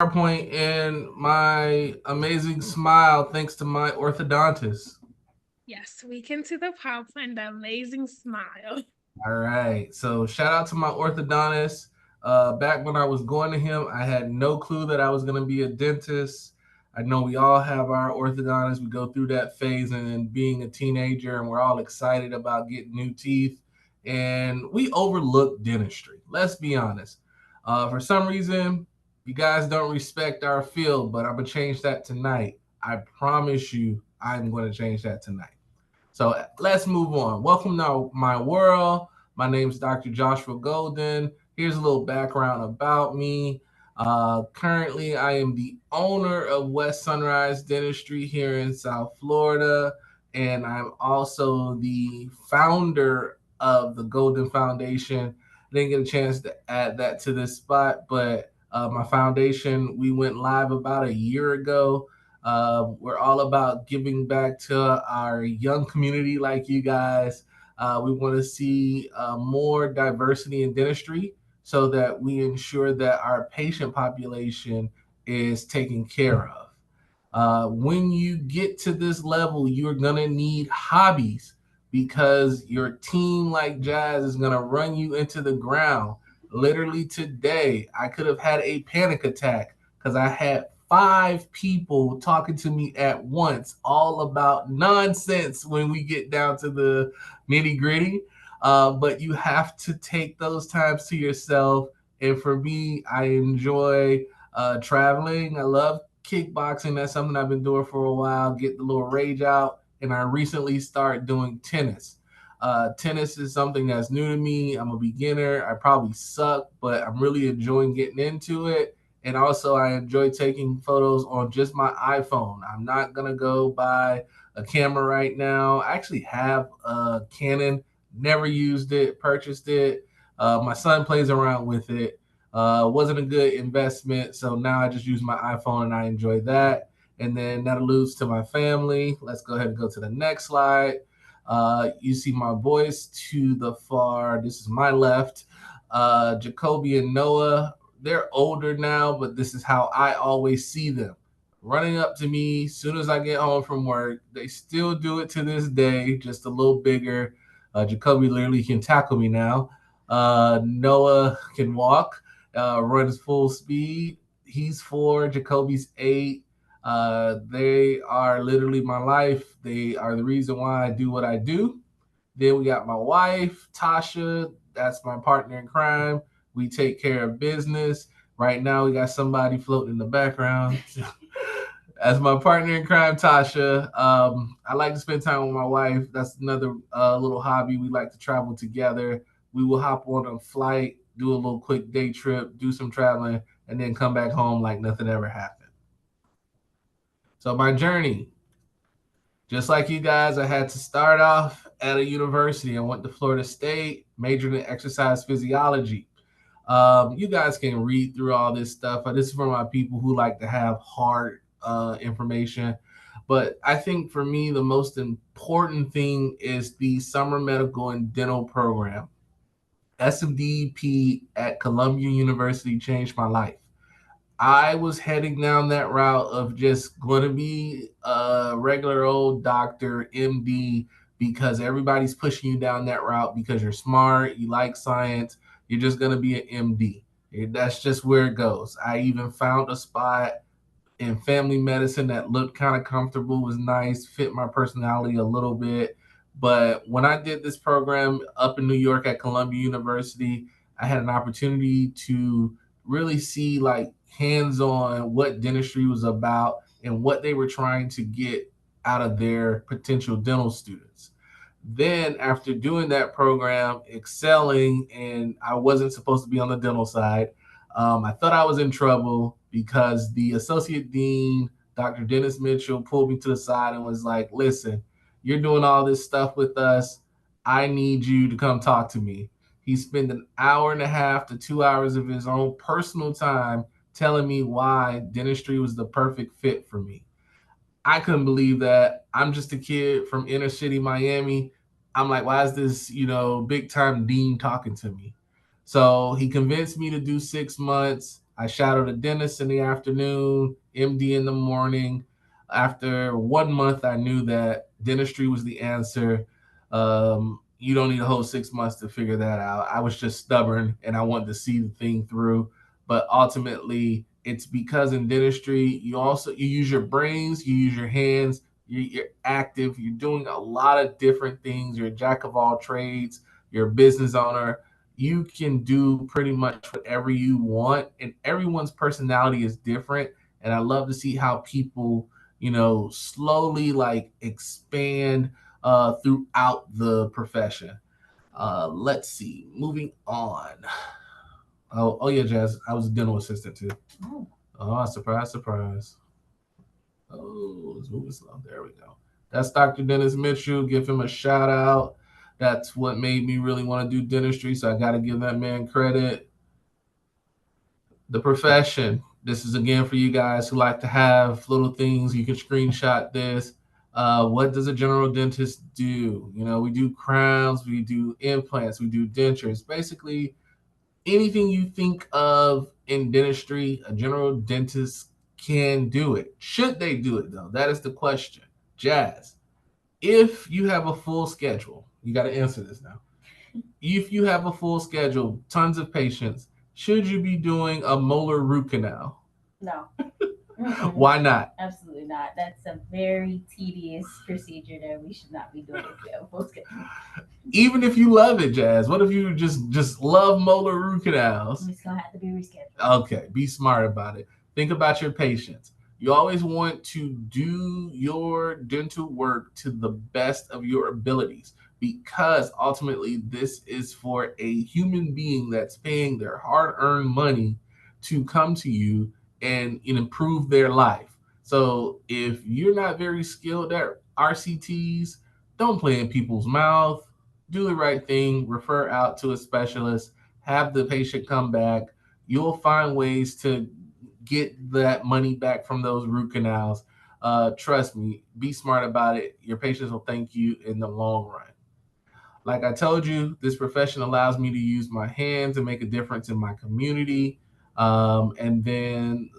point in my amazing smile thanks to my orthodontist. Yes, we can see the pops and the amazing smile. All right. So shout out to my orthodontist. Back when I was going to him, I had no clue that I was going to be a dentist. I know we all have our orthodontists. We go through that phase and then being a teenager, and we're all excited about getting new teeth. And we overlook dentistry. Let's be honest. For some reason, you guys don't respect our field, but I'm going to change that tonight. I promise you, I'm going to change that tonight. So let's move on. Welcome to my world. My name is Dr. Joshua Golden. Here's a little background about me. Currently, I am the owner of West Sunrise Dentistry here in South Florida, and I'm also the founder of the Golden Foundation. I didn't get a chance to add that to this spot, but my foundation, we went live about a year ago. We're all about giving back to our young community like you guys. We want to see more diversity in dentistry so that we ensure that our patient population is taken care of. When you get to this level, you're going to need hobbies because your team, like Jazz, is going to run you into the ground. Literally today, I could have had a panic attack because I had five people talking to me at once, all about nonsense when we get down to the nitty gritty. But you have to take those times to yourself. And for me, I enjoy traveling. I love kickboxing. That's something I've been doing for a while. Get the little rage out. And I recently started doing tennis. Tennis is something that's new to me. I'm a beginner. I probably suck, but I'm really enjoying getting into it. And also, I enjoy taking photos on just my iPhone. I'm not going to go buy a camera right now. I actually have a Canon, never used it, purchased it. My son plays around with it. Wasn't a good investment, so now I just use my iPhone and I enjoy that. And then that alludes to my family. Let's go ahead and go to the next slide. You see my boys to the far. This is my left. Jacoby and Noah, they're older now, but this is how I always see them. Running up to me as soon as I get home from work. They still do it to this day, just a little bigger. Jacoby literally can tackle me now. Noah can walk, runs full speed. He's 4, Jacoby's 8. They are literally my life. They are the reason why I do what I do. Then we got my wife, Tasha. That's my partner in crime. We take care of business. Right now, we got somebody floating in the background. As my partner in crime, Tasha, I like to spend time with my wife. That's another little hobby. We like to travel together. We will hop on a flight, do a little quick day trip, do some traveling, and then come back home like nothing ever happened. So, my journey, just like you guys, I had to start off at a university. I went to Florida State, majored in exercise physiology. You guys can read through all this stuff. This is for my people who like to have hard information. But I think for me, the most important thing is the summer medical and dental program. SMDP at Columbia University changed my life. I was heading down that route of just going to be a regular old doctor, MD, because everybody's pushing you down that route because you're smart, you like science, you're just going to be an MD. That's just where it goes. I even found a spot in family medicine that looked kind of comfortable, was nice, fit my personality a little bit. But when I did this program up in New York at Columbia University, I had an opportunity to really see like hands on what dentistry was about and what they were trying to get out of their potential dental students. Then, after doing that program, excelling, and I wasn't supposed to be on the dental side, I thought I was in trouble because the associate dean, Dr. Dennis Mitchell, pulled me to the side and was like, listen, you're doing all this stuff with us. I need you to come talk to me. He spent an hour and a half to 2 hours of his own personal time telling me why dentistry was the perfect fit for me. I couldn't believe that. I'm just a kid from inner city Miami. I'm like, why is this, big time dean talking to me? So he convinced me to do 6 months. I shadowed a dentist in the afternoon, MD in the morning. After 1 month, I knew that dentistry was the answer. You don't need a whole 6 months to figure that out. I was just stubborn and I wanted to see the thing through. But ultimately, it's because in dentistry, you use your brains, you use your hands, you're active, you're doing a lot of different things. You're a jack of all trades, you're a business owner. You can do pretty much whatever you want, and everyone's personality is different. And I love to see how people, slowly like expand throughout the profession. Let's see. Moving on. Oh yeah, Jazz. I was a dental assistant too. Oh, surprise, surprise. Oh, it's moving slow. There we go. That's Dr. Dennis Mitchell. Give him a shout out. That's what made me really want to do dentistry. So I got to give that man credit. The profession. This is again for you guys who like to have little things. You can screenshot this. What does a general dentist do? We do crowns, we do implants, we do dentures. Basically, anything you think of in dentistry, a general dentist can do it. Should they do it though? That is the question. Jazz, if you have a full schedule, you got to answer this now. If you have a full schedule, tons of patients, should you be doing a molar root canal? No. Why not? Absolutely not. That's a very tedious procedure that we should not be doing if we have a full schedule. Even if you love it, Jazz, what if you just love molar root canals? It's gonna have to be rescheduled. Okay, be smart about it. Think about your patients. You always want to do your dental work to the best of your abilities, because ultimately this is for a human being that's paying their hard-earned money to come to you and improve their life. So if you're not very skilled at RCTs, don't play in people's mouth. Do the right thing. Refer out to a specialist. Have the patient come back. You'll find ways to get that money back from those root canals. Trust me, be smart about it. Your patients will thank you in the long run. Like I told you, this profession allows me to use my hands and make a difference in my community. And then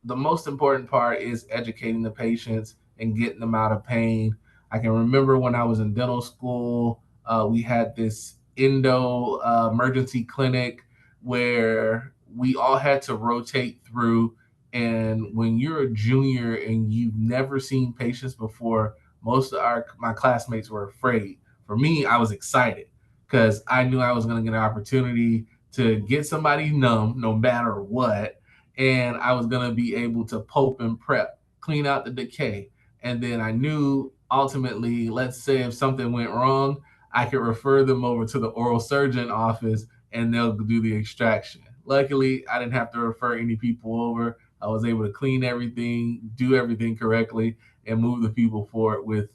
the most important part is educating the patients and getting them out of pain. I can remember when I was in dental school, we had this endo emergency clinic where we all had to rotate through. And when you're a junior and you've never seen patients before, most of my classmates were afraid. For me, I was excited because I knew I was going to get an opportunity to get somebody numb no matter what. And I was going to be able to poke and prep, clean out the decay. And then I knew ultimately, let's say if something went wrong, I could refer them over to the oral surgeon office and they'll do the extraction. Luckily, I didn't have to refer any people over. I was able to clean everything, do everything correctly, and move the people forward with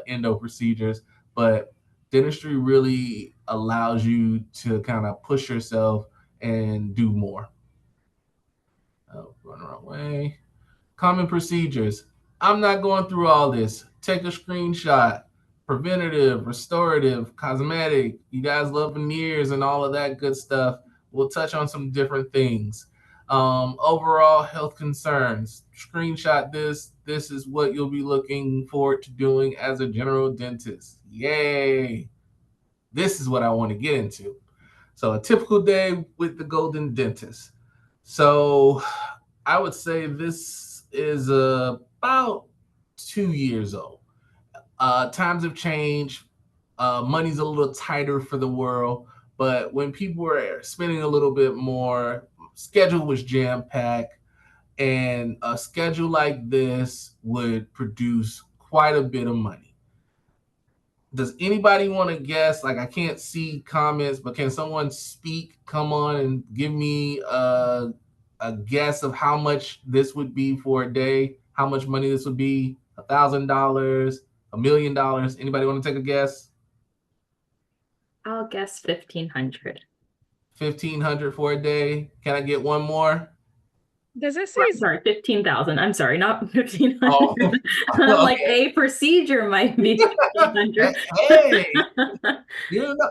endo procedures. But dentistry really allows you to kind of push yourself and do more. Oh, run the wrong way. Common procedures. I'm not going through all this. Take a screenshot. Preventative, restorative, cosmetic. You guys love veneers and all of that good stuff. We'll touch on some different things. Overall health concerns. Screenshot this. This is what you'll be looking forward to doing as a general dentist. Yay! This is what I want to get into. So a typical day with the Golden Dentist. So I would say this is about 2 years old. Times have changed. Money's a little tighter for the world. But when people were spending a little bit more, schedule was jam-packed. And a schedule like this would produce quite a bit of money. Does anybody want to guess? Like, I can't see comments, but can someone speak? Come on and give me a guess of how much this would be for a day. How much money this would be? $1,000, $1 million. Anybody want to take a guess? I'll guess 1,500. 1,500 for a day. Can I get one more? Does it say? Sorry, 15,000. I'm sorry, not 1,500. Oh, I'm like, a procedure might be 1,500. Hey,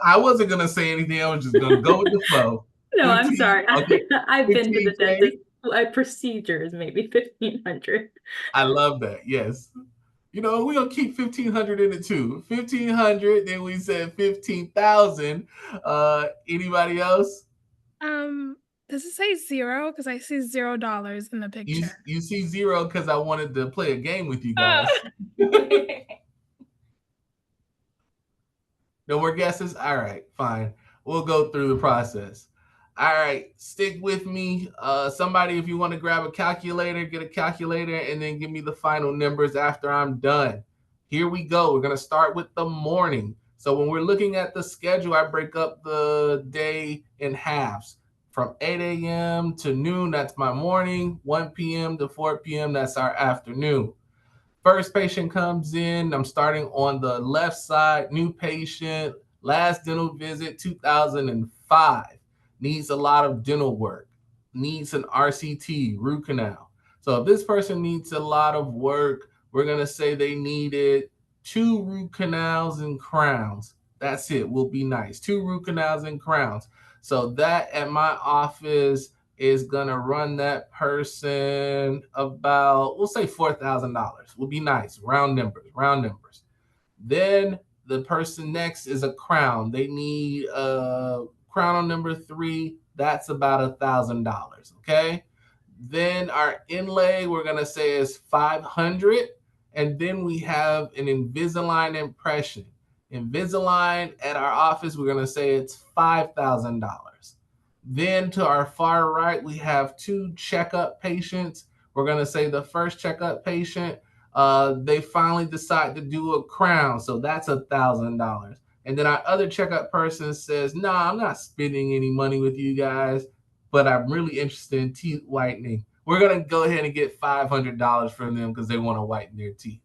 I wasn't gonna say anything. I was just gonna go with the flow. No, I'm sorry. Okay. I've been to the dentist Procedures, maybe 1,500. I love that. Yes. You know, we're gonna keep 1,500 in it too. 1,500, then we said 15,000. Anybody else? Does it say zero? Because I see $0 in the picture. You see zero because I wanted to play a game with you Oh. guys. No more guesses? All right, fine. We'll go through the process. All right, stick with me. Somebody, if you want to grab a calculator, get a calculator, and then give me the final numbers after I'm done. Here we go. We're going to start with the morning. So when we're looking at the schedule, I break up the day in halves. From 8 a.m. to noon, that's my morning. 1 p.m. to 4 p.m., that's our afternoon. First patient comes in. I'm starting on the left side. New patient, last dental visit, 2005. Needs a lot of dental work. Needs an RCT, root canal. So if this person needs a lot of work, we're going to say they needed 2 root canals and crowns. That's it. We'll be nice. 2 root canals and crowns. So that at my office is going to run that person about, we'll say $4,000. We'll be nice. Round numbers, round numbers. Then the person next is a crown. They need a crown on number 3. That's about $1,000. Okay. Then our inlay, we're going to say is 500. And then we have an Invisalign impression. Invisalign at our office, we're going to say it's $5,000. Then to our far right, we have 2 checkup patients. We're going to say the first checkup patient, they finally decide to do a crown. So that's $1,000. And then our other checkup person says, nah, I'm not spending any money with you guys, but I'm really interested in teeth whitening. We're going to go ahead and get $500 from them because they want to whiten their teeth.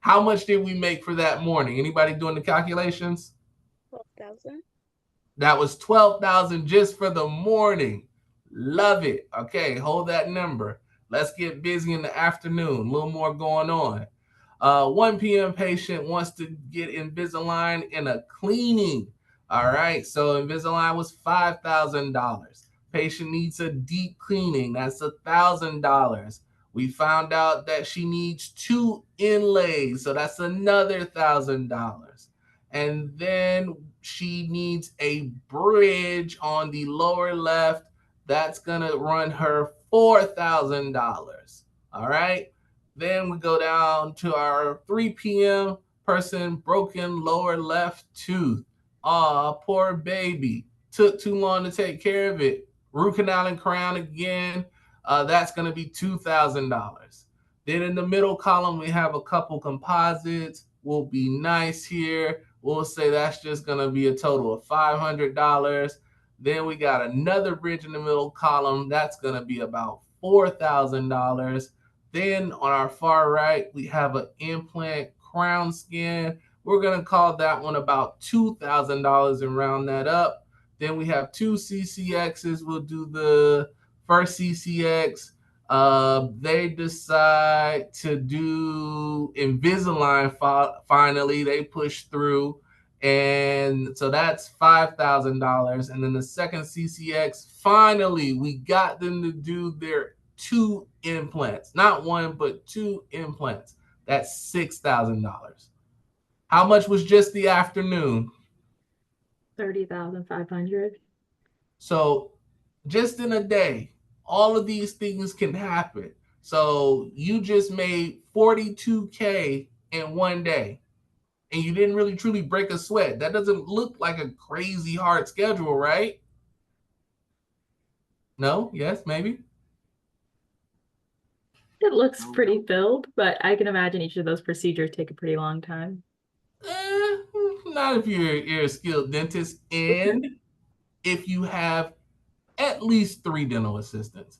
How much did we make for that morning? Anybody doing the calculations? 12,000. That was 12,000 just for the morning. Love it. Okay, hold that number. Let's get busy in the afternoon. A little more going on. 1 p.m. patient wants to get Invisalign in a cleaning. All right, so Invisalign was $5,000. Patient needs a deep cleaning. That's $1,000. We found out that she needs 2 inlays, so that's another $1,000. And then she needs a bridge on the lower left. That's going to run her $4,000. All right. Then we go down to our 3 p.m. person, broken lower left tooth. Aw, poor baby. Took too long to take care of it. Root canal and crown again. That's going to be $2,000. Then in the middle column, we have a couple composites. We'll be nice here. We'll say that's just going to be a total of $500. Then we got another bridge in the middle column. That's going to be about $4,000. Then on our far right, we have an implant crown skin. We're going to call that one about $2,000 and round that up. Then we have 2 CCXs. We'll do the first CCX. They decide to do Invisalign finally. They push through. And so that's $5,000. And then the second CCX, finally, we got them to do their 2 implants. Not 1, but 2 implants. That's $6,000. How much was just the afternoon? 30,500. So just in a day, all of these things can happen. So you just made $42K in one day, and you didn't really truly break a sweat. That doesn't look like a crazy hard schedule, right? No? Yes? Maybe? It looks pretty filled, but I can imagine each of those procedures take a pretty long time. Not if you're a skilled dentist, and if you have at least 3 dental assistants.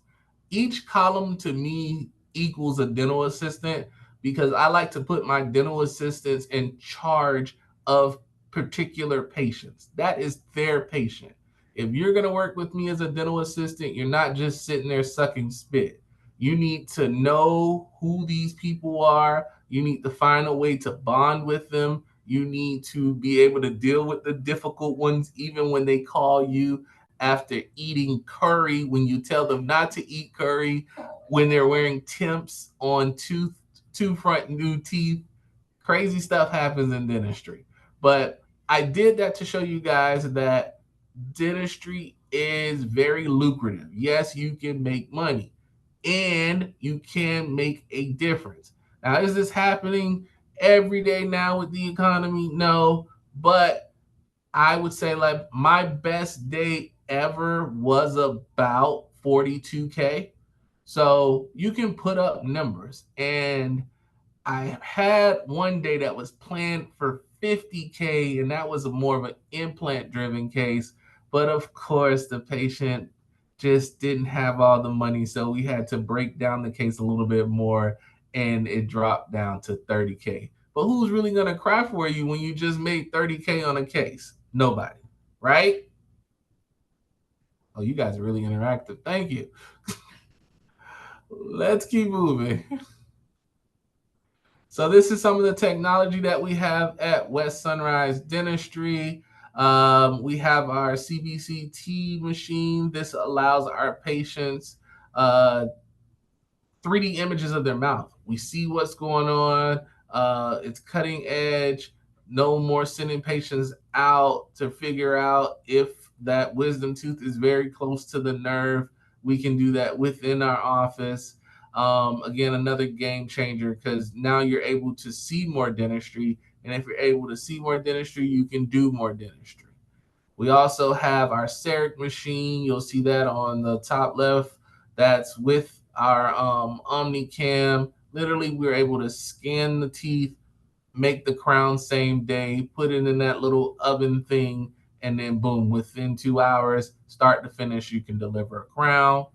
Each column to me equals a dental assistant because I like to put my dental assistants in charge of particular patients. That is their patient. If you're going to work with me as a dental assistant, you're not just sitting there sucking spit. You need to know who these people are. You need to find a way to bond with them. You need to be able to deal with the difficult ones even when they call you. after eating curry when you tell them not to eat curry, when they're wearing temps on two front new teeth. Crazy stuff happens in dentistry. But I did that to show you guys that dentistry is very lucrative. Yes, you can make money and you can make a difference. Now, is this happening every day now with the economy? No, but I would say like my best day ever was about 42K. So you can put up numbers. And I had one day that was planned for 50K, and that was more of an implant driven case. But of course, the patient just didn't have all the money. So we had to break down the case a little bit more, and it dropped down to 30K. But who's really going to cry for you when you just made 30K on a case? Nobody, right? Oh, you guys are really interactive. Thank you. Let's keep moving. So this is some of the technology that we have at West Sunrise Dentistry. We have our CBCT machine. This allows our patients 3D images of their mouth. We see what's going on. It's cutting edge. No more sending patients out to figure out if that wisdom tooth is very close to the nerve. We can do that within our office. Again, another game changer because now you're able to see more dentistry. And if you're able to see more dentistry, you can do more dentistry. We also have our CEREC machine. You'll see that on the top left. That's with our OmniCam. Literally, we're able to scan the teeth, make the crown same day, put it in that little oven thing, and then boom, within 2 hours, start to finish, you can deliver a crown.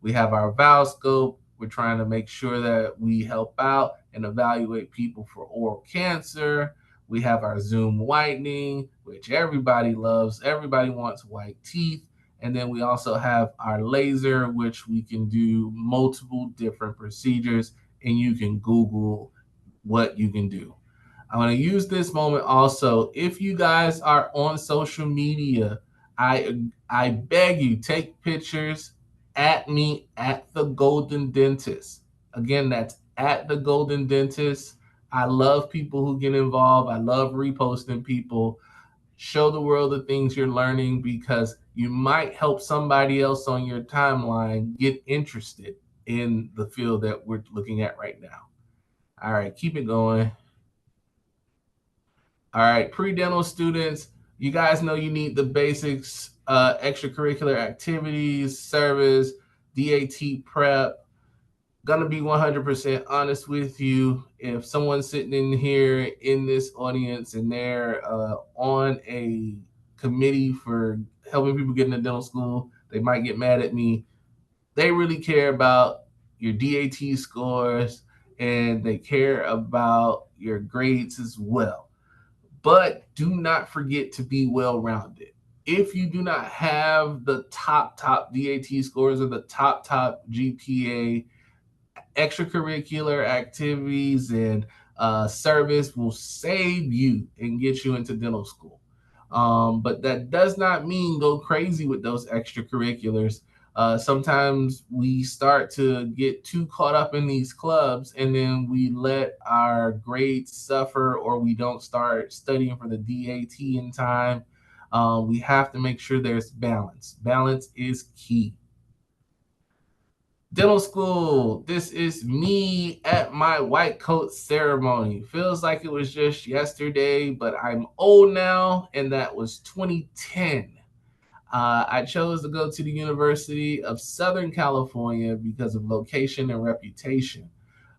We have our Valscope. We're trying to make sure that we help out and evaluate people for oral cancer. We have our Zoom whitening, which everybody loves. Everybody wants white teeth. And then we also have our laser, which we can do multiple different procedures, and you can Google what you can do. I'm going to use this moment also. If you guys are on social media, I beg you, take pictures at me at the Golden Dentist. Again, that's at the Golden Dentist. I love people who get involved. I love reposting people. Show the world the things you're learning because you might help somebody else on your timeline get interested in the field that we're looking at right now. All right, keep it going. All right, pre-dental students, you guys know you need the basics, extracurricular activities, service, DAT prep. Gonna be 100% honest with you. If someone's sitting in here in this audience and they're on a committee for helping people get into dental school, they might get mad at me. They really care about your DAT scores and they care about your grades as well. But do not forget to be well-rounded. If you do not have the top DAT scores or the top GPA, extracurricular activities and service will save you and get you into dental school. But that does not mean go crazy with those extracurriculars. Sometimes we start to get too caught up in these clubs and then we let our grades suffer or we don't start studying for the DAT in time. We have to make sure there's balance. Balance is key. Dental school, this is me at my white coat ceremony. Feels like it was just yesterday, but I'm old now, and that was 2010. I chose to go to the University of Southern California because of location and reputation.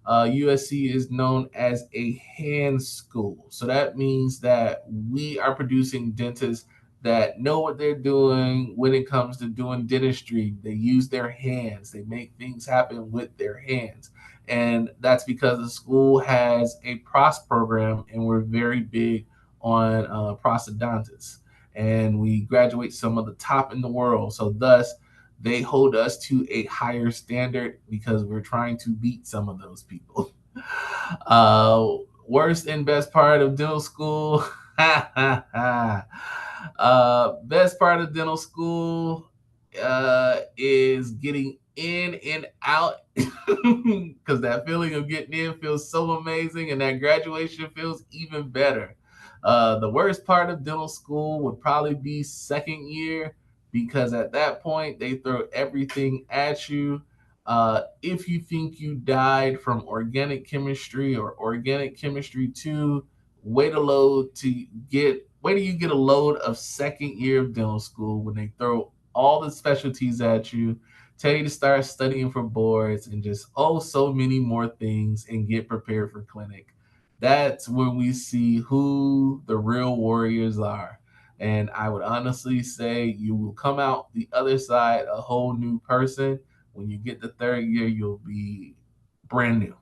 USC is known as a hand school. So that means that we are producing dentists that know what they're doing when it comes to doing dentistry. They use their hands. They make things happen with their hands. And that's because the school has a PROS program, and we're very big on prosthodontists. And we graduate some of the top in the world. So thus, they hold us to a higher standard because we're trying to beat some of those people. Worst and best part of dental school. Best part of dental school is getting in and out because that feeling of getting in feels so amazing, and that graduation feels even better. The worst part of dental school would probably be second year because at that point they throw everything at you. If you think you died from organic chemistry or organic chemistry 2, wait till you get a load of second year of dental school when they throw all the specialties at you, tell you to start studying for boards and just so many more things and get prepared for clinic. That's when we see who the real warriors are. And I would honestly say you will come out the other side a whole new person. When you get the third year, you'll be brand new.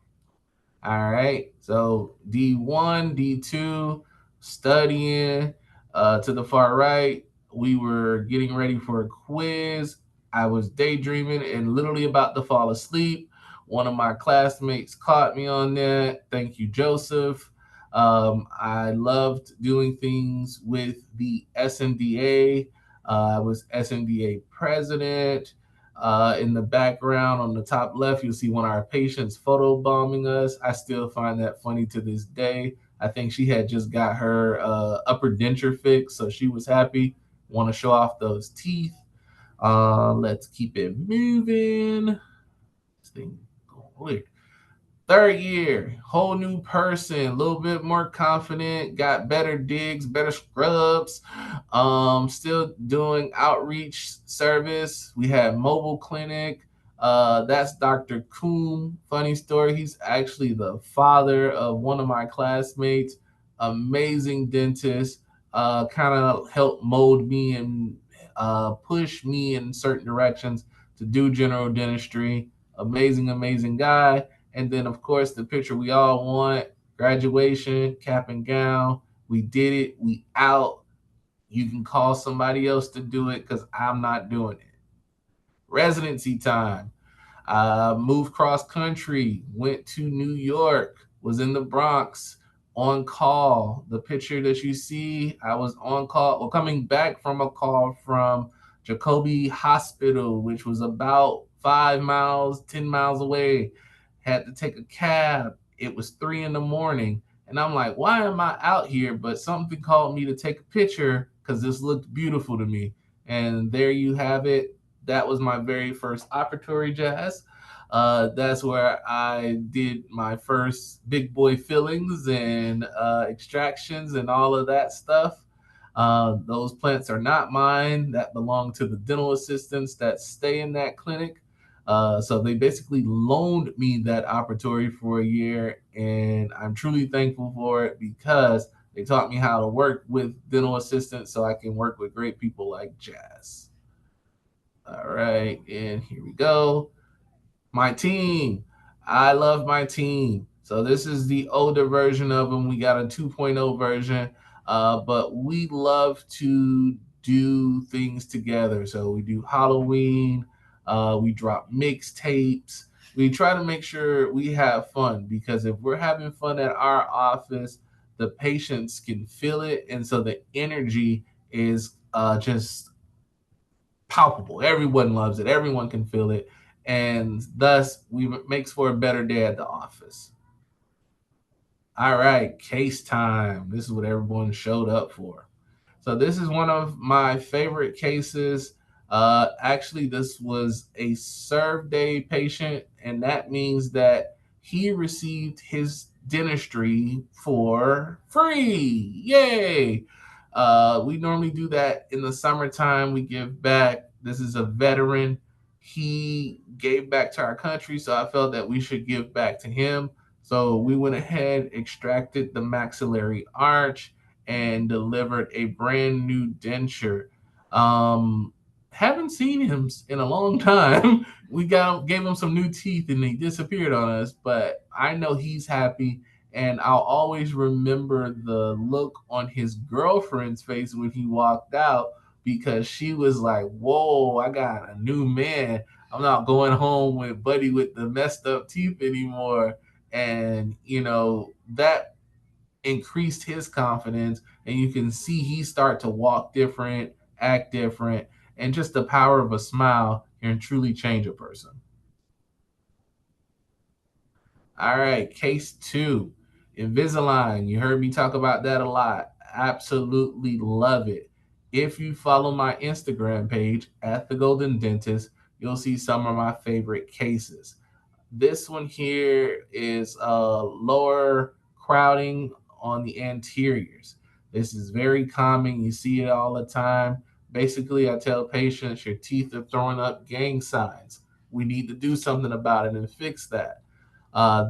All right. So D1, D2, studying. To the far right, we were getting ready for a quiz. I was daydreaming and literally about to fall asleep. One of my classmates caught me on that. Thank you, Joseph. I loved doing things with the SNDA. I was SNDA president. In the background on the top left, you'll see one of our patients photo bombing us. I still find that funny to this day. I think she had just got her upper denture fixed, so she was happy. Want to show off those teeth. Let's keep it moving. This thing going weird. Third year, whole new person, a little bit more confident, got better digs, better scrubs. Still doing outreach service. We had mobile clinic. That's Dr. Coon. Funny story. He's actually the father of one of my classmates. Amazing dentist. Kind of helped mold me and push me in certain directions to do general dentistry. Amazing, amazing guy. And then, of course, the picture we all want, graduation, cap and gown. We did it. We out. You can call somebody else to do it because I'm not doing it. Residency time. Moved cross country, went to New York, was in the Bronx, on call. The picture that you see, I was on call, well, coming back from a call from Jacobi Hospital, which was about 5 miles, 10 miles away. Had to take a cab. It was 3 in the morning. And I'm like, why am I out here? But something called me to take a picture because this looked beautiful to me. And there you have it. That was my very first operatory, Jazz. That's where I did my first big boy fillings and extractions and all of that stuff. Those plants are not mine. That belong to the dental assistants that stay in that clinic. So they basically loaned me that operatory for a year, and I'm truly thankful for it because they taught me how to work with dental assistants so I can work with great people like Jazz. All right, and here we go. My team. I love my team. So this is the older version of them. We got a 2.0 version, but we love to do things together. So we do Halloween. We drop mixtapes. We try to make sure we have fun because if we're having fun at our office, the patients can feel it, and so the energy is just palpable. Everyone loves it. Everyone can feel it, and thus we makes for a better day at the office. All right, case time. This is what everyone showed up for. So this is one of my favorite cases. Actually, this was a serve day patient, and that means that he received his dentistry for free. Yay! We normally do that in the summertime. We give back. This is a veteran. He gave back to our country, so I felt that we should give back to him. So we went ahead, extracted the maxillary arch, and delivered a brand new denture. Haven't seen him in a long time. We gave him some new teeth and he disappeared on us, but I know he's happy, and I'll always remember the look on his girlfriend's face when he walked out because she was like, "Whoa, I got a new man. I'm not going home with Buddy with the messed up teeth anymore." And that increased his confidence, and you can see he start to walk different, act different, and just the power of a smile can truly change a person. All right, case 2, Invisalign. You heard me talk about that a lot. Absolutely love it. If you follow my Instagram page at The Golden Dentist, you'll see some of my favorite cases. This one here is lower crowding on the anteriors. This is very common. You see it all the time. Basically, I tell patients your teeth are throwing up gang signs. We need to do something about it and fix that.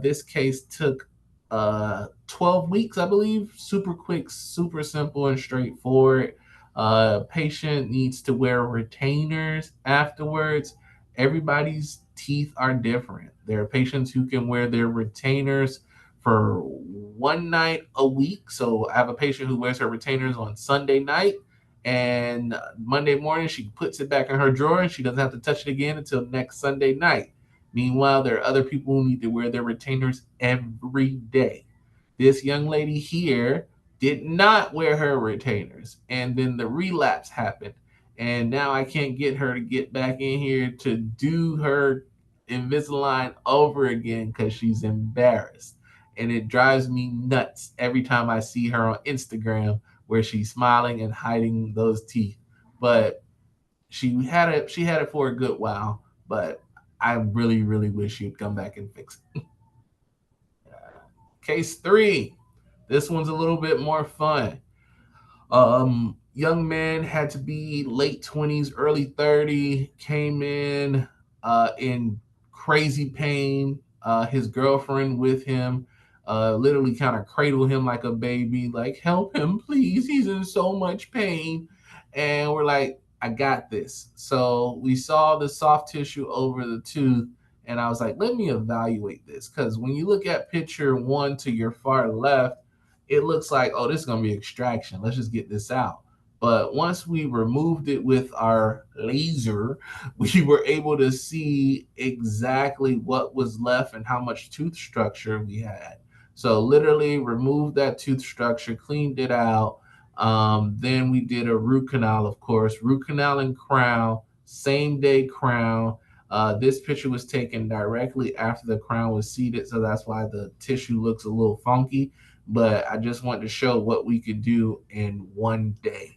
This case took 12 weeks, I believe. Super quick, super simple, and straightforward. Patient needs to wear retainers afterwards. Everybody's teeth are different. There are patients who can wear their retainers for one night a week. So I have a patient who wears her retainers on Sunday night, and Monday morning she puts it back in her drawer and she doesn't have to touch it again until next Sunday night. Meanwhile, there are other people who need to wear their retainers every day. This young lady here did not wear her retainers, and then the relapse happened. And now I can't get her to get back in here to do her Invisalign over again because she's embarrassed. And it drives me nuts every time I see her on Instagram where she's smiling and hiding those teeth. But she had it for a good while, but I really, really wish she'd come back and fix it. Case 3. This one's a little bit more fun. Young man had to be late 20s, early 30, came in crazy pain. His girlfriend with him literally kind of cradled him like a baby, like, help him, please. He's in so much pain. And we're like, I got this. So we saw the soft tissue over the tooth, and I was like, let me evaluate this. Because when you look at picture 1 to your far left, it looks like, oh, this is going to be extraction. Let's just get this out. But once we removed it with our laser, we were able to see exactly what was left and how much tooth structure we had. So literally removed that tooth structure, cleaned it out. Then we did a root canal, of course, root canal and crown, same day crown. This picture was taken directly after the crown was seated, so that's why the tissue looks a little funky. But I just wanted to show what we could do in one day.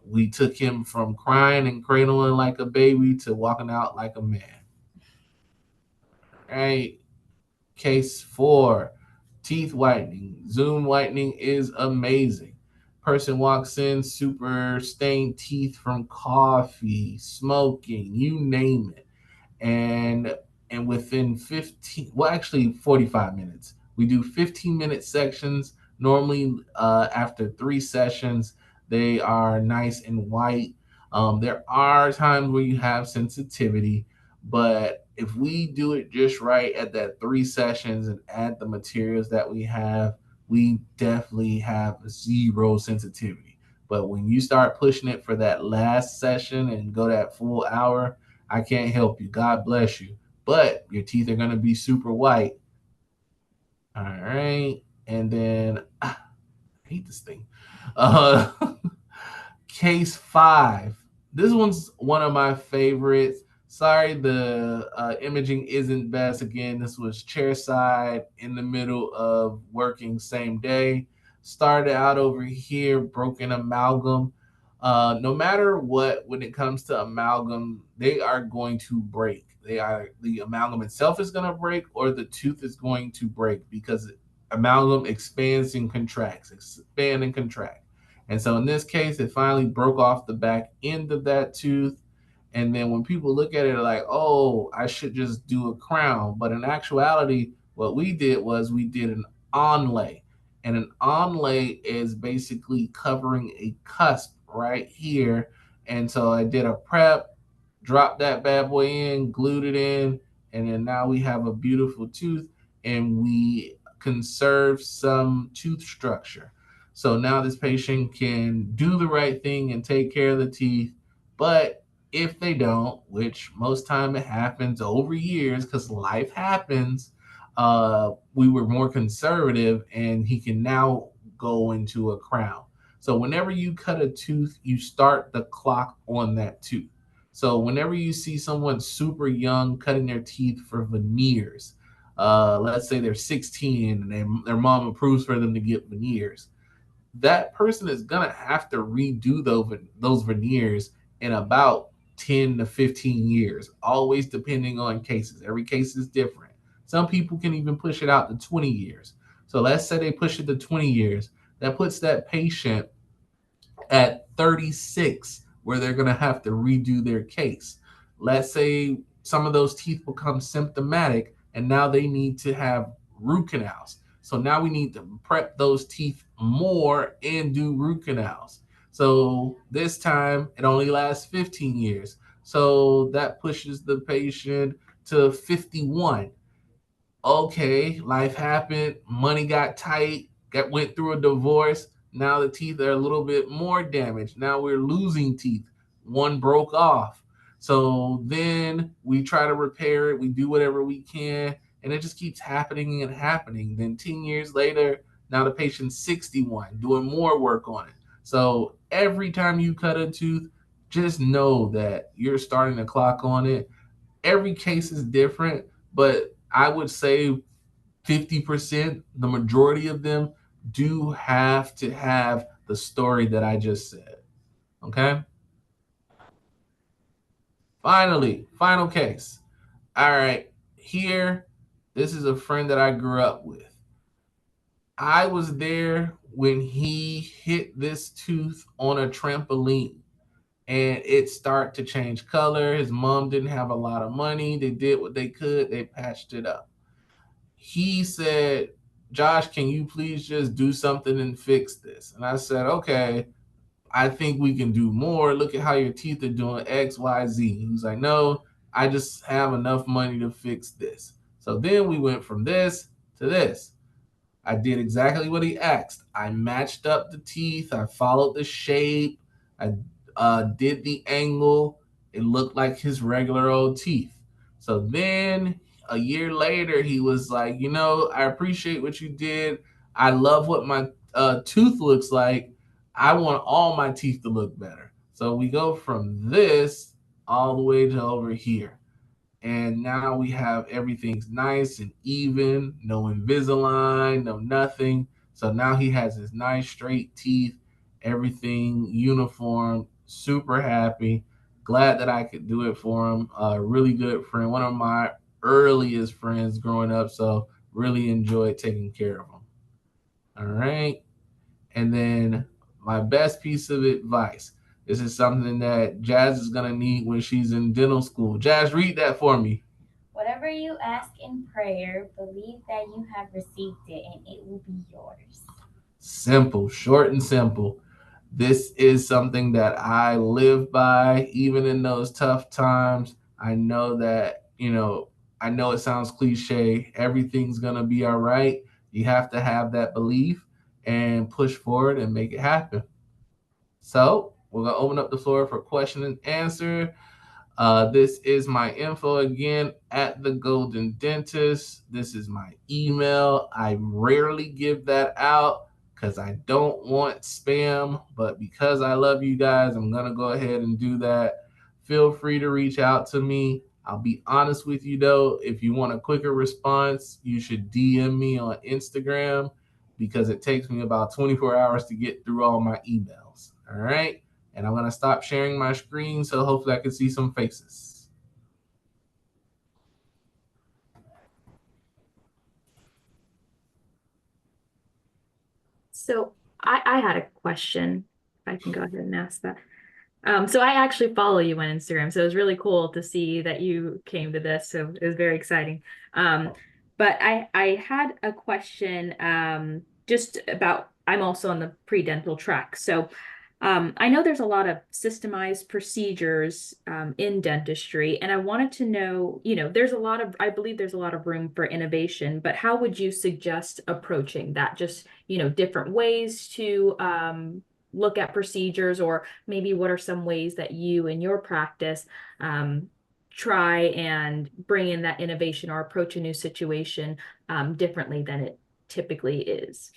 We took him from crying and cradling like a baby to walking out like a man. All right. Case 4, teeth whitening. Zoom whitening is amazing. Person walks in, super stained teeth from coffee, smoking, you name it. And within 45 minutes. We do 15-minute sections. Normally, after 3 sessions, they are nice and white. There are times where you have sensitivity, but if we do it just right at that 3 sessions and add the materials that we have, we definitely have 0 sensitivity. But when you start pushing it for that last session and go that full hour, I can't help you. God bless you. But your teeth are going to be super white. All right. And then, I hate this thing. Case 5. This one's one of my favorites. Sorry, the imaging isn't best. Again, this was chairside in the middle of working same day. Started out over here, broken amalgam. No matter what, when it comes to amalgam, they are going to break. The amalgam itself is going to break, or the tooth is going to break, because amalgam expands and contracts, expand and contract. And so in this case, it finally broke off the back end of that tooth. And then when people look at it, they're like, oh, I should just do a crown. But in actuality, what we did was we did an onlay. And an onlay is basically covering a cusp right here. And so I did a prep, dropped that bad boy in, glued it in, and then now we have a beautiful tooth, and we conserve some tooth structure. So now this patient can do the right thing and take care of the teeth. But if they don't, which most time it happens over years because life happens, we were more conservative, and he can now go into a crown. So whenever you cut a tooth, you start the clock on that tooth. So whenever you see someone super young cutting their teeth for veneers, let's say they're 16 and their mom approves for them to get veneers, that person is going to have to redo those veneers in about 10 to 15 years, always depending on cases. Every case is different. Some people can even push it out to 20 years. So let's say they push it to 20 years. That puts that patient at 36, where they're going to have to redo their case. Let's say some of those teeth become symptomatic and now they need to have root canals. So now we need to prep those teeth more and do root canals. So this time it only lasts 15 years. So that pushes the patient to 51. Okay, life happened, money got tight, went through a divorce. Now the teeth are a little bit more damaged. Now we're losing teeth. One broke off. So then we try to repair it. We do whatever we can, and it just keeps happening and happening. Then 10 years later, now the patient's 61, doing more work on it. So every time you cut a tooth, just know that you're starting the clock on it. Every case is different, but I would say 50%, the majority of them do have to have the story that I just said. Okay? Finally, final case. All right, here, this is a friend that I grew up with. I was there when he hit this tooth on a trampoline and it started to change color. His mom didn't have a lot of money. They did what they could. They patched it up. He said, Josh, can you please just do something and fix this? And I said, okay, I think we can do more. Look at how your teeth are doing X, Y, Z. He was like, no, I just have enough money to fix this. So then we went from this to this. I did exactly what he asked. I matched up the teeth. I followed the shape. I did the angle. It looked like his regular old teeth. So then a year later, he was like, I appreciate what you did. I love what my tooth looks like. I want all my teeth to look better. So we go from this all the way to over here. And now we have everything's nice and even, no Invisalign, no nothing. So now he has his nice straight teeth, everything uniform, super happy. Glad that I could do it for him. A really good friend, one of my earliest friends growing up. So really enjoyed taking care of him. All right. And then my best piece of advice. This is something that Jazz is going to need when she's in dental school. Jazz, read that for me. Whatever you ask in prayer, believe that you have received it and it will be yours. Simple, short and simple. This is something that I live by, even in those tough times. I know that, I know it sounds cliche. Everything's going to be all right. You have to have that belief and push forward and make it happen. So we're going to open up the floor for question and answer. This is my info again at the Golden Dentist. This is my email. I rarely give that out because I don't want spam, but because I love you guys, I'm going to go ahead and do that. Feel free to reach out to me. I'll be honest with you though, if you want a quicker response, you should DM me on Instagram because it takes me about 24 hours to get through all my emails. All right. And I'm going to stop sharing my screen so hopefully I can see some faces. So I had a question. If I can go ahead and ask that. So I actually follow you on Instagram. So it was really cool to see that you came to this. So it was very exciting. But I had a question just about, I'm also on the pre-dental track. So I know there's a lot of systemized procedures in dentistry, and I wanted to know, I believe there's a lot of room for innovation, but how would you suggest approaching that? Just, different ways to look at procedures, or maybe what are some ways that you in your practice try and bring in that innovation or approach a new situation differently than it typically is?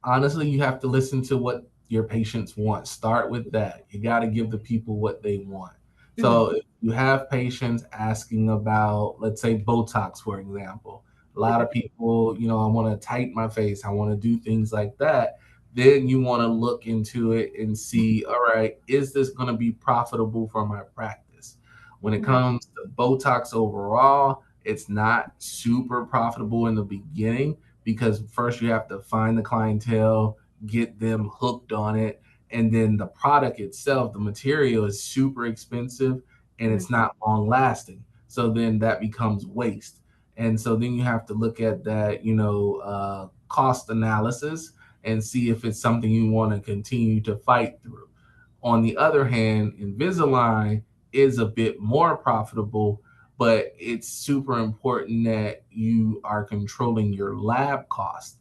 honestly, you have to listen to what your patients want. Start with that. You got to give the people what they want. So if you have patients asking about, let's say, Botox, for example, a lot of people, I want to tighten my face, I want to do things like that. Then you want to look into it and see, all right, is this going to be profitable for my practice? When it comes to Botox overall, it's not super profitable in the beginning because first you have to find the clientele, get them hooked on it, and then the product itself, the material is super expensive and it's not long lasting. So then that becomes waste. And so then you have to look at that, cost analysis and see if it's something you want to continue to fight through. On the other hand, Invisalign is a bit more profitable, but it's super important that you are controlling your lab costs.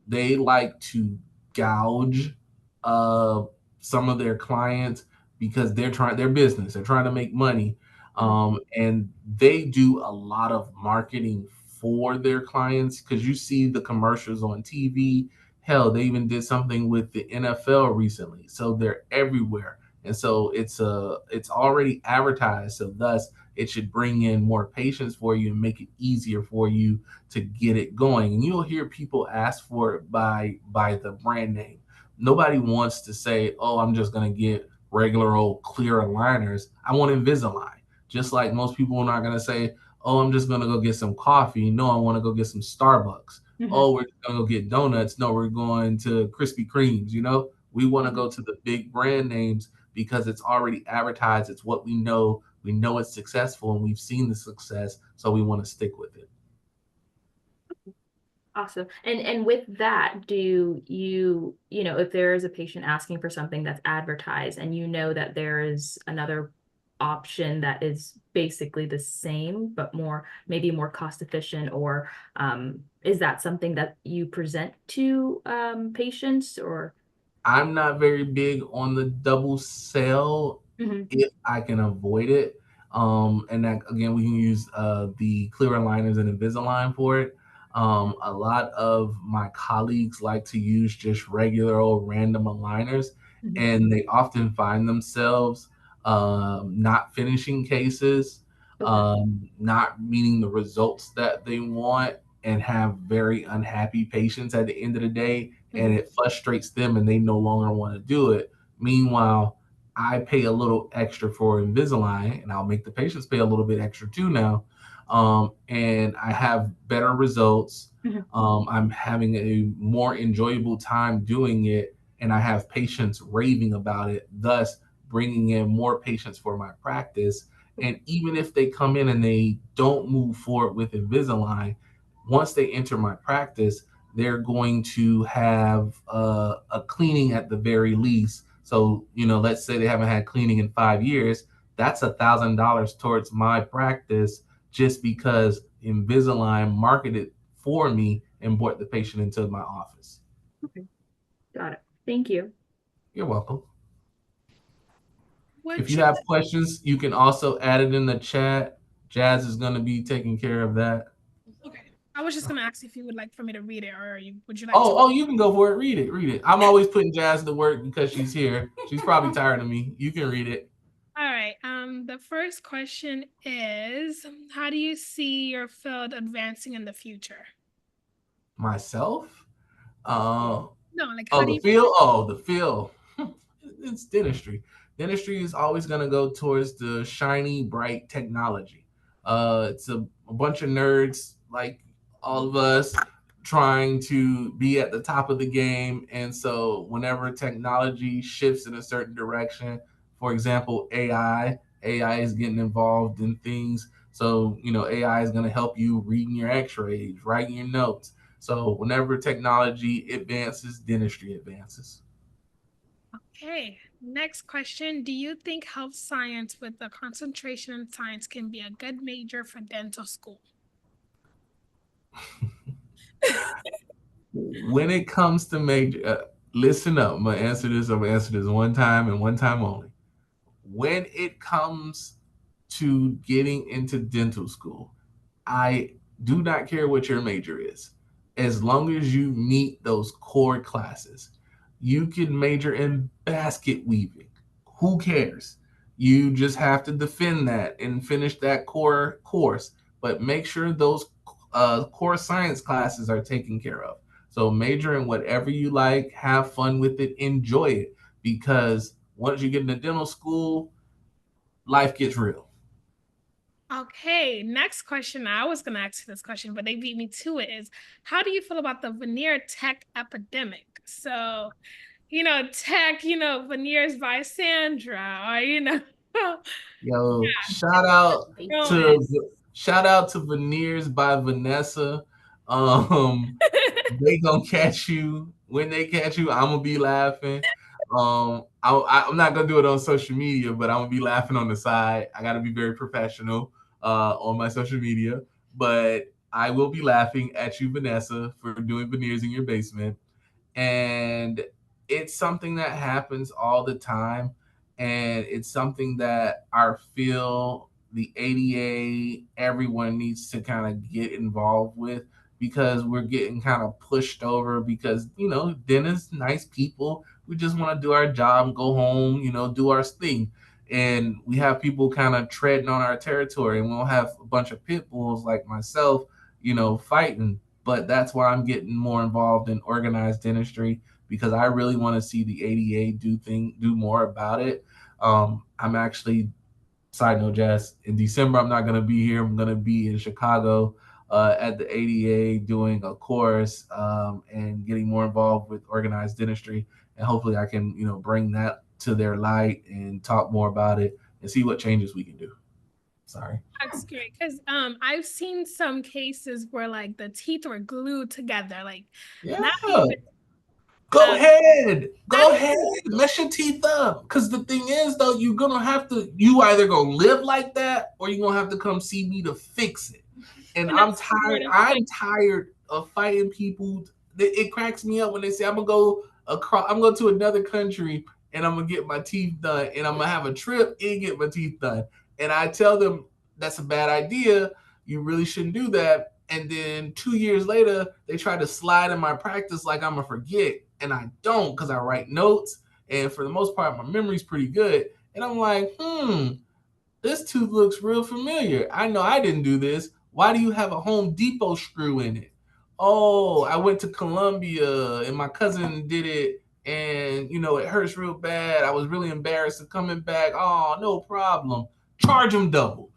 They like to gouge uh, some of their clients because their business, they're trying to make money. And they do a lot of marketing for their clients because you see the commercials on TV. Hell, they even did something with the NFL recently. So they're everywhere. And so it's already advertised. So thus it should bring in more patients for you and make it easier for you to get it going. And you'll hear people ask for it by the brand name. Nobody wants to say, "Oh, I'm just gonna get regular old clear aligners. I want Invisalign." Just like most people are not gonna say, "Oh, I'm just gonna go get some coffee." No, I want to go get some Starbucks. Oh, we're gonna go get donuts. No, we're going to Krispy Kremes. We want to go to the big brand names because it's already advertised. It's what we know. We know it's successful and we've seen the success. So we want to stick with it. Awesome. And with that, do you, if there is a patient asking for something that's advertised and that there is another option that is basically the same, but maybe more cost efficient, or is that something that you present to patients or? I'm not very big on the double sell if I can avoid it. And that again, we can use the clear aligners and Invisalign for it. A lot of my colleagues like to use just regular old random aligners, and they often find themselves not finishing cases, not meeting the results that they want, and have very unhappy patients at the end of the day, and it frustrates them and they no longer want to do it. Meanwhile, I pay a little extra for Invisalign and I'll make the patients pay a little bit extra too now. And I have better results. I'm having a more enjoyable time doing it, and I have patients raving about it, thus bringing in more patients for my practice. And even if they come in and they don't move forward with Invisalign, once they enter my practice, they're going to have a cleaning at the very least. So, let's say they haven't had cleaning in 5 years. That's $1,000 towards my practice just because Invisalign marketed for me and brought the patient into my office. Okay, got it. Thank you. You're welcome. What If you should have questions, you can also add it in the chat. Jazz is going to be taking care of that. Okay. I was just gonna ask if you would like for me to read it, or would you like Oh, you can go for it. Read it. I'm always putting Jazz to work because she's here. She's probably tired of me. You can read it. All right. The first question is, how do you see your field advancing in the future? Myself? No, like how do The you field? Oh, the field. It's dentistry. Dentistry is always going to go towards the shiny, bright technology. It's a bunch of nerds like all of us trying to be at the top of the game. And so whenever technology shifts in a certain direction, for example, AI is getting involved in things. So, AI is going to help you reading your x-rays, writing your notes. So whenever technology advances, dentistry advances. Okay, next question. Do you think health science with a concentration in science can be a good major for dental school? When it comes to major, listen up. I'm gonna answer this one time and one time only. When it comes to getting into dental school, I do not care what your major is. as long as you meet those core classes. You can major in basket weaving. Who cares? You just have to defend that and finish that core course, but make sure those core science classes are taken care of. So major in whatever you like, have fun with it, enjoy it, because once you get into dental school, life gets real. Okay, next question. I was going to ask you this question, but they beat me to it is, how do you feel about the veneer tech epidemic? So, tech, veneers by Sandra, or, Yo, Rowan. shout out to Veneers by Vanessa. Um, they gonna catch you. When they catch you, I'm gonna be laughing. I'm not gonna do it on social media, but I'm gonna be laughing on the side. I gotta be very professional on my social media, but I will be laughing at you, Vanessa, for doing veneers in your basement. And it's something that happens all the time, and it's something that our field, the ADA, everyone needs to kind of get involved with, because we're getting kind of pushed over, because dentists, nice people, we just want to do our job, go home, do our thing. And we have people kind of treading on our territory, and we'll have a bunch of pit bulls like myself, fighting. But that's why I'm getting more involved in organized dentistry, because I really want to see the ADA do more about it. I'm actually, side note, Jazz, in December I'm not gonna be here. I'm gonna be in Chicago at the ADA doing a course and getting more involved with organized dentistry, and hopefully I can bring that to their light and talk more about it and see what changes we can do. Sorry. That's great because I've seen some cases where like the teeth were glued together, like Yeah. not even Go um, ahead. Go ahead. Mess your teeth up. Because the thing is, though, you're going to have to, you either going to live like that, or you're going to have to come see me to fix it. And I'm tired. I'm tired of fighting people. It cracks me up when they say, I'm going to another country and I'm going to get my teeth done. And I'm going to have a trip and get my teeth done. And I tell them, that's a bad idea. You really shouldn't do that. And then 2 years later, they try to slide in my practice like I'm going to forget. And I don't, because I write notes. And for the most part, my memory's pretty good. And I'm like, this tooth looks real familiar. I know I didn't do this. Why do you have a Home Depot screw in it? Oh, I went to Colombia and my cousin did it. And, it hurts real bad. I was really embarrassed of coming back. Oh, no problem. Charge them double.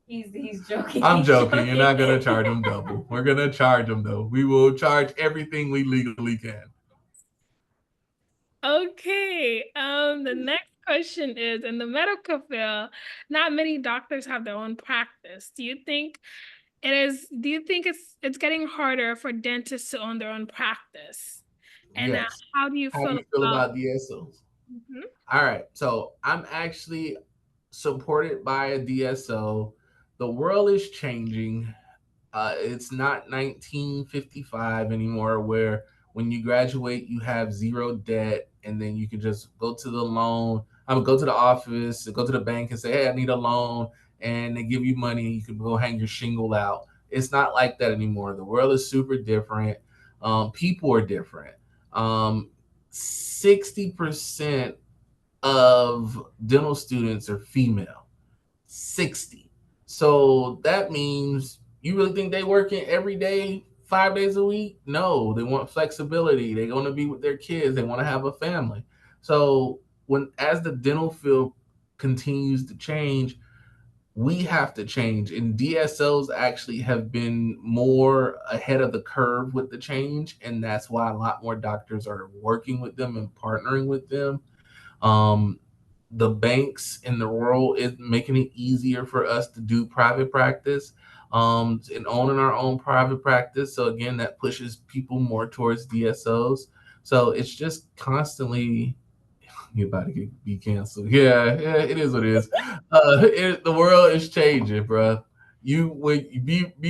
He's joking. I'm joking. You're not going to charge them double. We're going to charge them, though. We will charge everything we legally can. Okay. The next question is, in the medical field, not many doctors have their own practice. Do you think it's getting harder for dentists to own their own practice? And Yes. how do you feel about DSOs? Mhm. All right. So I'm actually supported by a DSO. The world is changing. It's not 1955 anymore, where when you graduate, you have zero debt, and then you can just go to the go to the office, go to the bank and say, hey, I need a loan. And they give you money and you can go hang your shingle out. It's not like that anymore. The world is super different. People are different. 60% of dental students are female. 60. So that means, you really think they working every day, 5 days a week? No, they want flexibility. They're going to be with their kids. They want to have a family. So as the dental field continues to change, we have to change. And DSOs actually have been more ahead of the curve with the change. And that's why a lot more doctors are working with them and partnering with them. The banks in the world is making it easier for us to do private practice and owning our own private practice. So again, that pushes people more towards DSOs. So it's just constantly, you're about to be canceled. Yeah, it is what it is. The world is changing, bro. Be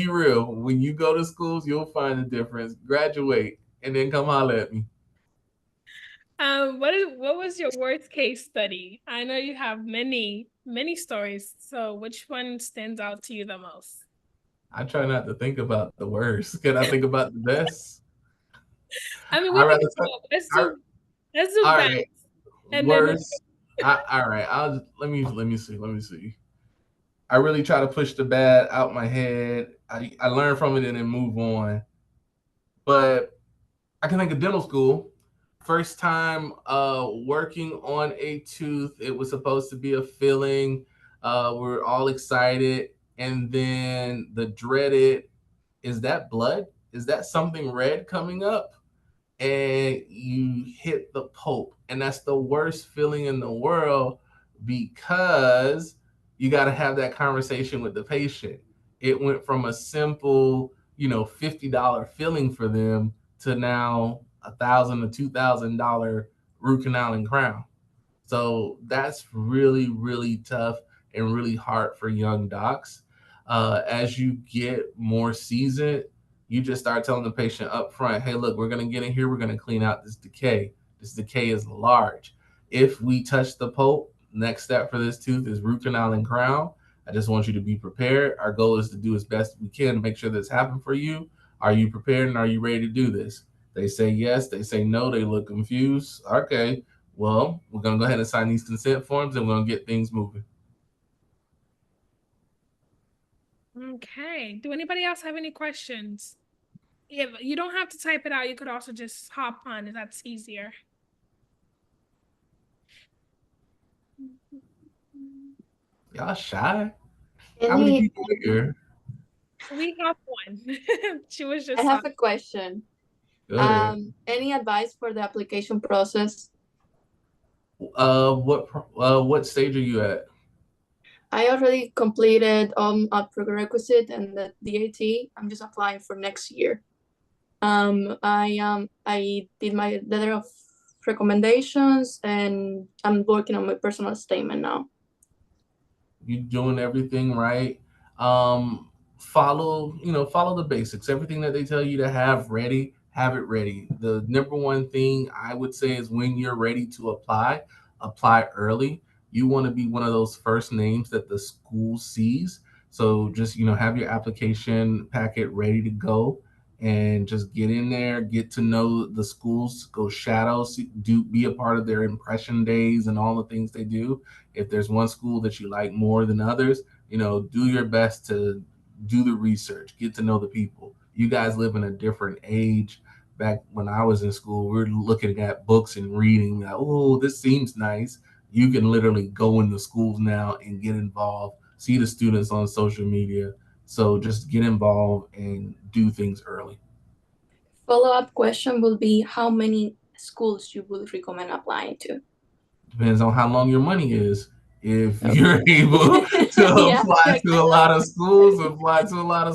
real. When you go to schools, you'll find the difference. Graduate and then come holler at me. What was your worst case study? I know you have many stories, so which one stands out to you the most? I try not to think about the worst. Can I think about the best? I mean, we I can rather do say, both. I, Let's do all best, right, and then worst. All right. Let me see. I really try to push the bad out my head. I learn from it and then move on. But I can think of dental school. First time working on a tooth, it was supposed to be a filling. We were all excited, and then the dreaded, is that blood? Is that something red coming up? And you hit the pulp, and that's the worst feeling in the world because you got to have that conversation with the patient. It went from a simple, $50 filling for them to now $1,000 to $2,000 root canal and crown. So that's really, really tough and really hard for young docs. As you get more seasoned, you just start telling the patient up front, hey, look, we're going to get in here. We're going to clean out this decay. This decay is large. If we touch the pulp, next step for this tooth is root canal and crown. I just want you to be prepared. Our goal is to do as best we can to make sure this happens for you. Are you prepared and are you ready to do this? They say yes. They say no. They look confused. Okay, well, we're going to go ahead and sign these consent forms and we're going to get things moving. okay. Do anybody else have any questions? If you don't have to type it out, you could also just hop on if that's easier. Y'all shy? How many people are here? We have one. She was just I have a question. Any advice for the application process? What stage are you at? I already completed a prerequisite and the DAT. I'm just applying for next year. I did my letter of recommendations and I'm working on my personal statement now. You're doing everything right. Follow the basics. Everything that they tell you to have ready, have it ready. The number one thing I would say is when you're ready to apply early. You want to be one of those first names that the school sees. So just, have your application packet ready to go and just get in there, get to know the schools, go shadow, be a part of their impression days and all the things they do. If there's one school that you like more than others, do your best to do the research, get to know the people. You guys live in a different age. Back when I was in school, we were looking at books and reading, like, oh, this seems nice. You can literally go in the schools now and get involved, see the students on social media. So just get involved and do things early. Follow-up question will be how many schools you would recommend applying to? Depends on how long your money is. If you're able to apply to a lot of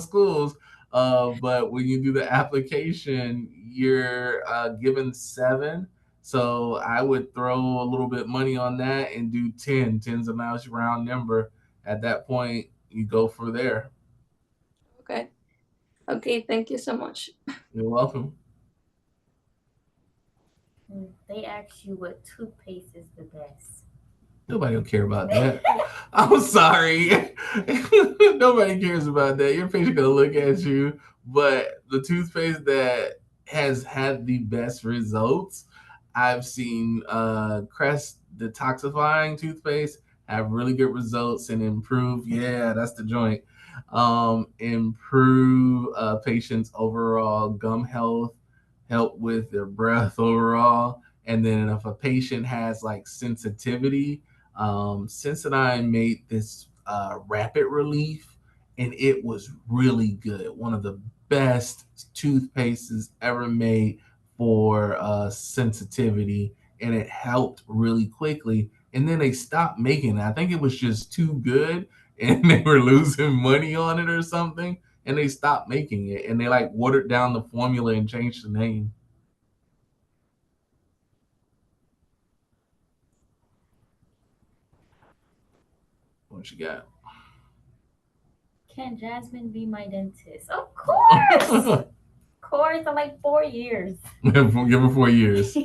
schools, but when you do the application, you're given 7. So I would throw a little bit money on that and do 10. 10's a nice round number. At that point, you go for there. Okay, thank you so much. You're welcome. They ask you what toothpaste is the best. Nobody will care about that. I'm sorry. Nobody cares about that. Your patient gonna look at you, but the toothpaste that has had the best results, I've seen Crest detoxifying toothpaste have really good results and improve. Yeah, that's the joint. Improve patients' overall gum health, help with their breath overall. And then if a patient has like sensitivity, Sensodyne made this rapid relief, and it was really good. One of the best toothpastes ever made for sensitivity, and it helped really quickly. And then they stopped making it. I think it was just too good, and they were losing money on it or something, and they stopped making it. And they like watered down the formula and changed the name. What you got? Can Jasmine be my dentist? Of course. Of course, I'm like 4 years. Give her 4 years.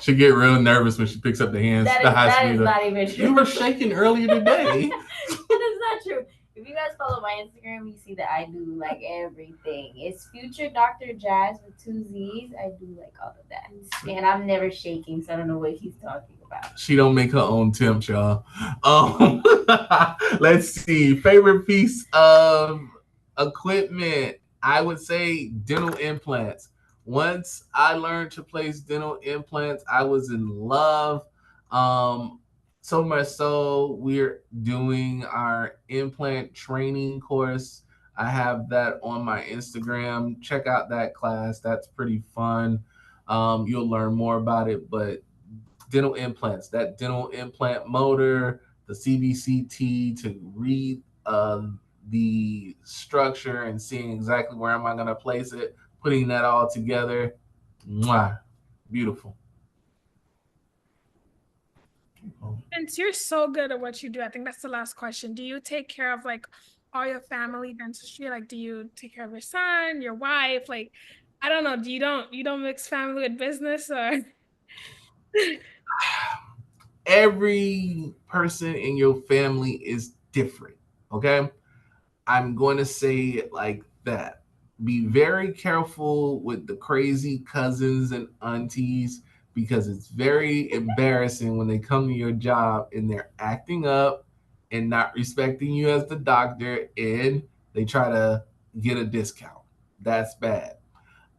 She get real nervous when she picks up the hands. That is not even true. You were shaking earlier today. That is not true. If you guys follow my Instagram, you see that I do like everything. It's Future Dr. Jazz with 2 Z's. I do like all of that. And I'm never shaking, so I don't know what he's talking about. She don't make her own temps, y'all. Let's see. Favorite piece of equipment. I would say dental implants. Once I learned to place dental implants, I was in love. So much so, we're doing our implant training course. I have that on my Instagram. Check out that class. That's pretty fun. You'll learn more about it, but dental implants, that dental implant motor, the CBCT to read the structure and seeing exactly where am I going to place it, putting that all together. Mwah, beautiful. Since you're so good at what you do, I think that's the last question. Do you take care of like all your family dentistry? Like, do you take care of your son, your wife? Like, I don't know. You don't mix family with business or? Every person in your family is different. Okay. I'm going to say it like that. Be very careful with the crazy cousins and aunties because it's very embarrassing when they come to your job and they're acting up and not respecting you as the doctor and they try to get a discount. That's bad.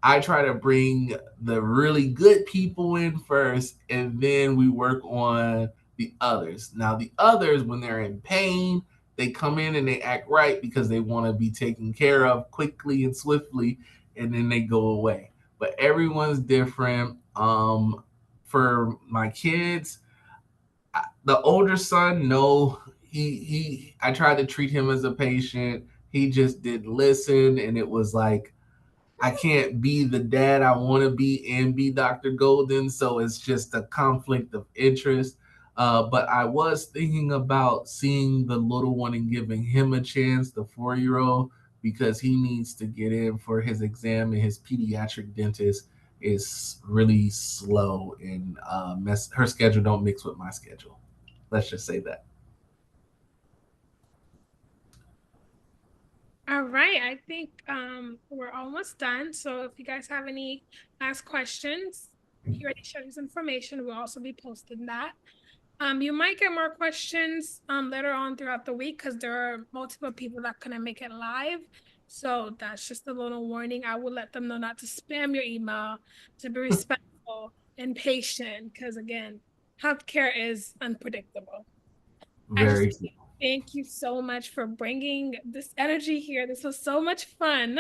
I try to bring the really good people in first and then we work on the others. Now, the others, when they're in pain, they come in and they act right because they want to be taken care of quickly and swiftly, and then they go away. But everyone's different. For my kids, the older son, no, I tried to treat him as a patient. He just didn't listen, and it was like I can't be the dad I want to be and be Dr. Golden, so it's just a conflict of interest. But I was thinking about seeing the little one and giving him a chance, the 4-year-old, because he needs to get in for his exam, and his pediatric dentist is really slow and her schedule don't mix with my schedule. Let's just say that. All right, I think we're almost done. So if you guys have any last questions, he already shared his information. We'll also be posting that. You might get more questions later on throughout the week because there are multiple people that couldn't make it live. So that's just a little warning. I will let them know not to spam your email, to be respectful and patient, because again, healthcare is unpredictable. Very cool. Thank you so much for bringing this energy here. This was so much fun.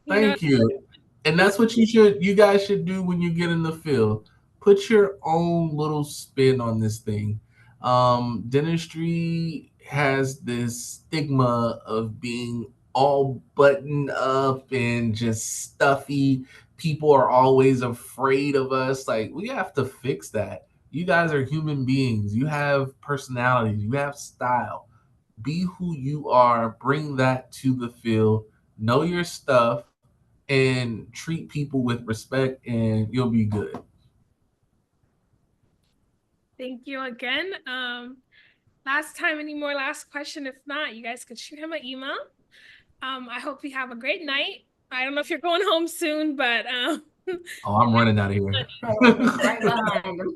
Thank you. And that's what you guys should do when you get in the field. Put your own little spin on this thing. Dentistry has this stigma of being all buttoned up and just stuffy. People are always afraid of us. Like, we have to fix that. You guys are human beings. You have personalities. You have style. Be who you are. Bring that to the field. Know your stuff and treat people with respect, and you'll be good. Thank you again. Last time, any more last question? If not, you guys could shoot him an email. I hope you have a great night. I don't know if you're going home soon, but oh, I'm running out of here. Right behind him.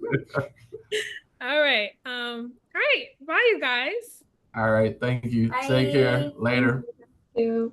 All right. Bye, you guys. All right. Thank you. Bye. Take care. Later. Thank you.